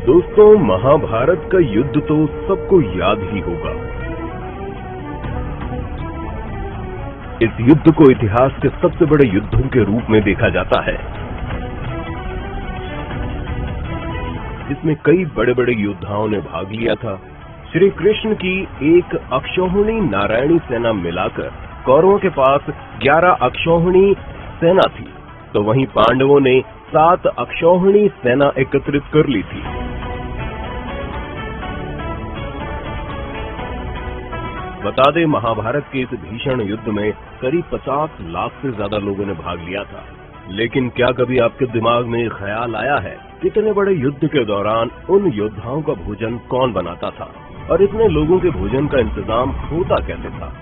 दोस्तों, महाभारत का युद्ध तो सबको याद ही होगा। इस युद्ध को इतिहास के सबसे बड़े युद्धों के रूप में देखा जाता है, जिसमें कई बड़े बड़े योद्धाओं ने भाग लिया था। श्री कृष्ण की एक अक्षौहिणी नारायणी सेना मिलाकर कौरवों के पास 11 अक्षौहिणी सेना थी, तो वहीं पांडवों ने 7 अक्षौहिणी सेना एकत्रित कर ली थी। बता दें, महाभारत के इस भीषण युद्ध में करीब 50 लाख से ज्यादा लोगों ने भाग लिया था। लेकिन क्या कभी आपके दिमाग में ख्याल आया है, इतने बड़े युद्ध के दौरान उन योद्धाओं का भोजन कौन बनाता था और इतने लोगों के भोजन का इंतजाम होता कैसे था?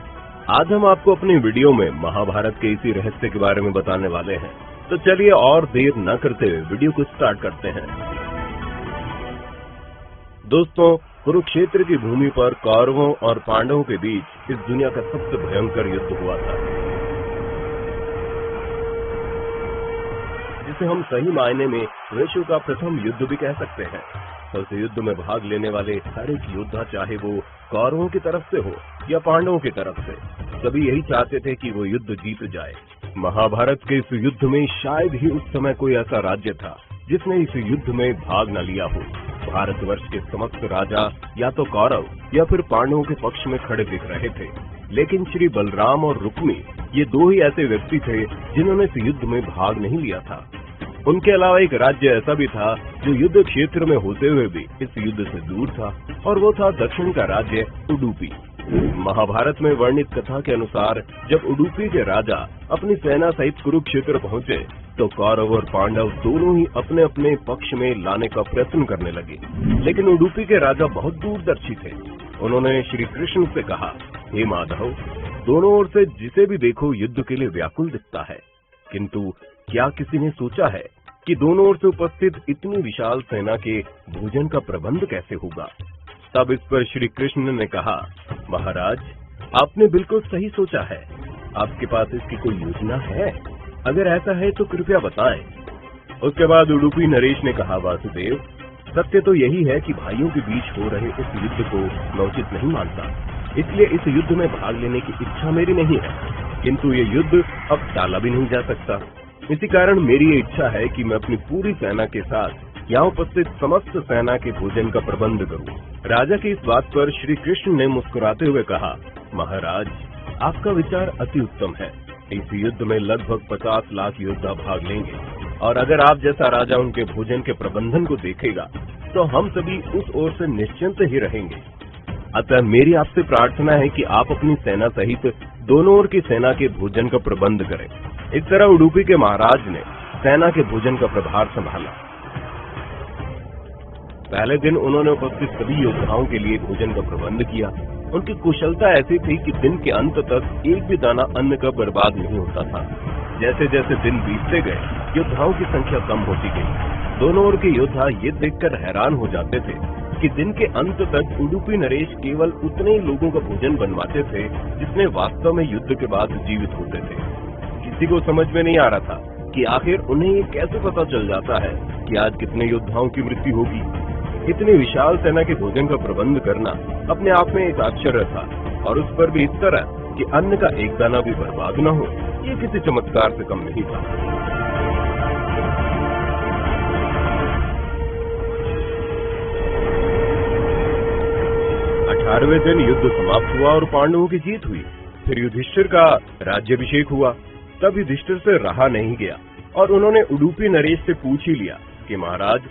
आज हम आपको अपने वीडियो में महाभारत के इसी रहस्य के बारे में बताने वाले हैं। तो चलिए और देर न करते हुए वीडियो को स्टार्ट करते हैं। दोस्तों, कुरुक्षेत्र की भूमि पर कौरवों और पांडवों के बीच इस दुनिया का सबसे भयंकर युद्ध हुआ था, जिसे हम सही मायने में विश्व का प्रथम युद्ध भी कह सकते हैं। तो इस युद्ध में भाग लेने वाले हर एक योद्धा, चाहे वो कौरवों की तरफ से हो या पांडवों की तरफ से, सभी यही चाहते थे कि वो युद्ध जीत जाए। महाभारत के इस युद्ध में शायद ही उस समय कोई ऐसा राज्य था जिसने इस युद्ध में भाग न लिया हो। भारतवर्ष के समस्त राजा या तो कौरव या फिर पांडवों के पक्ष में खड़े दिख रहे थे, लेकिन श्री बलराम और रुक्मी ये दो ही ऐसे व्यक्ति थे जिन्होंने इस युद्ध में भाग नहीं लिया था। उनके अलावा एक राज्य ऐसा भी था जो युद्ध क्षेत्र में होते हुए भी इस युद्ध से दूर था, और वो था दक्षिण का राज्य उडुपी। महाभारत में वर्णित कथा के अनुसार जब उडुपी के राजा अपनी सेना सहित कुरुक्षेत्र पहुंचे तो कौरव और पांडव दोनों ही अपने अपने पक्ष में लाने का प्रयत्न करने लगे। लेकिन उडुपी के राजा बहुत दूरदर्शी थे। उन्होंने श्री कृष्ण से कहा, हे माधव, दोनों ओर से जिसे भी देखो युद्ध के लिए व्याकुल दिखता है, किंतु क्या किसी ने सोचा है कि दोनों ओर से उपस्थित इतनी विशाल सेना के भोजन का प्रबंध कैसे होगा? तब इस पर श्री कृष्ण ने कहा, महाराज, आपने बिल्कुल सही सोचा है। आपके पास इसकी कोई योजना है? अगर ऐसा है तो कृपया बताएं। उसके बाद उडुपी नरेश ने कहा, वासुदेव, सत्य तो यही है कि भाइयों के बीच हो रहे इस युद्ध को मैं उचित नहीं मानता, इसलिए इस युद्ध में भाग लेने की इच्छा मेरी नहीं है, किंतु ये युद्ध अब टाला भी नहीं जा सकता। इसी कारण मेरी ये इच्छा है कि मैं अपनी पूरी सेना के साथ यहाँ उपस्थित समस्त सेना के भोजन का प्रबंध करूं। राजा की इस बात पर श्री कृष्ण ने मुस्कुराते हुए कहा, महाराज, आपका विचार अति उत्तम है। इस युद्ध में लगभग 50 लाख योद्धा भाग लेंगे, और अगर आप जैसा राजा उनके भोजन के प्रबंधन को देखेगा तो हम सभी उस ओर से निश्चिंत ही रहेंगे। अतः मेरी आपसे प्रार्थना है कि आप अपनी सेना सहित दोनों ओर की सेना के भोजन का प्रबंध करें। इस तरह उडुपी के महाराज ने सेना के भोजन का प्रभार संभाला। पहले दिन उन्होंने उपस्थित सभी योद्धाओं के लिए भोजन का प्रबंध किया। उनकी कुशलता ऐसी थी कि दिन के अंत तक एक भी दाना अन्न का बर्बाद नहीं होता था। जैसे जैसे दिन बीतते गए, योद्धाओं की संख्या कम होती गई। दोनों ओर के योद्धा ये देखकर हैरान हो जाते थे कि दिन के अंत तक उडुपी नरेश केवल उतने ही लोगों का भोजन बनवाते थे जितने वास्तव में युद्ध के बाद जीवित होते थे। किसी को समझ में नहीं आ रहा था कि आखिर उन्हें ये कैसे पता चल जाता है कि आज कितने योद्धाओं की मृत्यु होगी। इतनी विशाल सेना के भोजन का प्रबंध करना अपने आप में एक आश्चर्य था, और उस पर भी इस तरह कि अन्न का एक दाना भी बर्बाद न हो, ये किसी चमत्कार से कम नहीं था। अठारहवें दिन युद्ध समाप्त हुआ और पांडवों की जीत हुई। फिर युधिष्ठिर का राज्याभिषेक हुआ। तब युधिष्ठिर से रहा नहीं गया और उन्होंने उडुपी नरेश से पूछ ही लिया कि महाराज,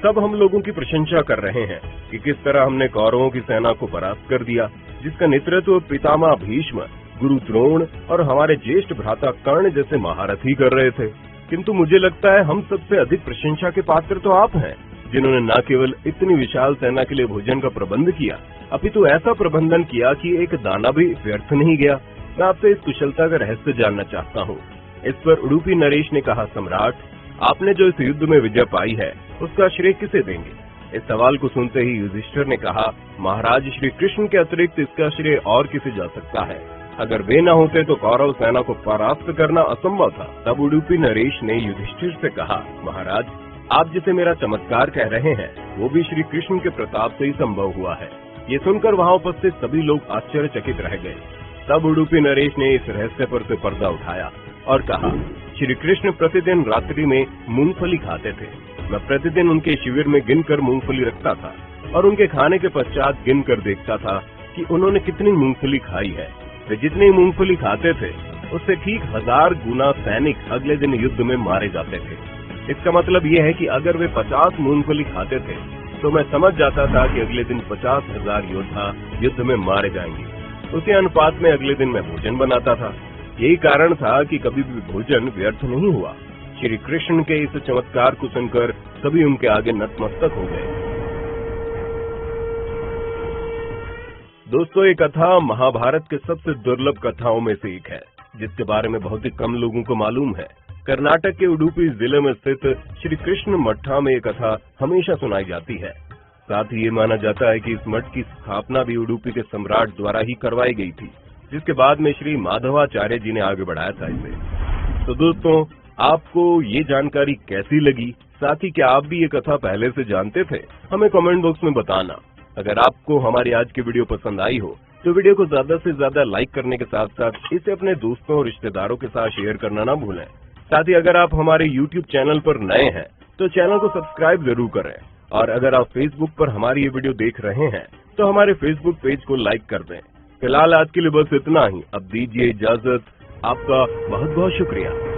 सब हम लोगों की प्रशंसा कर रहे हैं कि किस तरह हमने कौरवों की सेना को परास्त कर दिया, जिसका नेतृत्व पितामह भीष्म, गुरु द्रोण और हमारे ज्येष्ठ भ्राता कर्ण जैसे महारथी कर रहे थे। किंतु मुझे लगता है हम सबसे अधिक प्रशंसा के पात्र तो आप हैं, जिन्होंने न केवल इतनी विशाल सेना के लिए भोजन का प्रबंध किया, अपितु ऐसा प्रबंधन किया कि एक दाना भी व्यर्थ नहीं गया। मैं आपसे इस कुशलता का रहस्य जानना चाहता हूँ। इस पर उडुपी नरेश ने कहा, सम्राट, आपने जो इस युद्ध में विजय पाई है उसका श्रेय किसे देंगे? इस सवाल को सुनते ही युधिष्ठिर ने कहा, महाराज, श्री कृष्ण के अतिरिक्त इसका श्रेय और किसे जा सकता है? अगर वे न होते तो कौरव सेना को परास्त करना असंभव था। तब उडुपी नरेश ने युधिष्ठिर से कहा, महाराज, आप जिसे मेरा चमत्कार कह रहे हैं वो भी श्री कृष्ण के प्रताप से ही संभव हुआ है। ये सुनकर वहां उपस्थित सभी लोग आश्चर्यचकित रह गए। तब उडुपी नरेश ने इस रहस्य पर से पर्दा उठाया और कहा, श्री कृष्ण प्रतिदिन रात्रि में मूंगफली खाते थे। मैं प्रतिदिन उनके शिविर में गिनकर मूंगफली रखता था और उनके खाने के पश्चात गिनकर देखता था कि उन्होंने कितनी मूंगफली खाई है। वे जितनी मूंगफली खाते थे उससे ठीक 1000 गुना सैनिक अगले दिन युद्ध में मारे जाते थे। इसका मतलब यह है कि अगर वे 50 मूंगफली खाते थे तो मैं समझ जाता था कि अगले दिन 50,000 योद्धा युद्ध में मारे जाएंगे। उसी अनुपात में अगले दिन मैं भोजन बनाता था। यही कारण था कि कभी भी भोजन व्यर्थ नहीं हुआ। श्री कृष्ण के इस चमत्कार को सुनकर सभी उनके आगे नतमस्तक हो गए। दोस्तों, ये कथा महाभारत के सबसे दुर्लभ कथाओं में से एक है, जिसके बारे में बहुत ही कम लोगों को मालूम है। कर्नाटक के उडुपी जिले में स्थित श्री कृष्ण मठा में ये कथा हमेशा सुनाई जाती है। साथ ही ये माना जाता है कि इस मठ की स्थापना भी उडुपी के सम्राट द्वारा ही करवाई गई थी, जिसके बाद में श्री माधवाचार्य जी ने आगे बढ़ाया था इसे। तो दोस्तों, आपको ये जानकारी कैसी लगी? साथ ही क्या आप भी ये कथा पहले से जानते थे? हमें कमेंट बॉक्स में बताना। अगर आपको हमारी आज की वीडियो पसंद आई हो तो वीडियो को ज्यादा से ज्यादा लाइक करने के साथ साथ इसे अपने दोस्तों और रिश्तेदारों के साथ शेयर करना ना भूलें। साथ ही अगर आप हमारे YouTube चैनल पर नए हैं तो चैनल को सब्सक्राइब जरूर करें, और अगर आप Facebook पर हमारी ये वीडियो देख रहे हैं तो हमारे Facebook पेज को लाइक कर दें। फिलहाल आज के लिए बस इतना ही। अब दीजिए इजाजत। आपका बहुत बहुत शुक्रिया।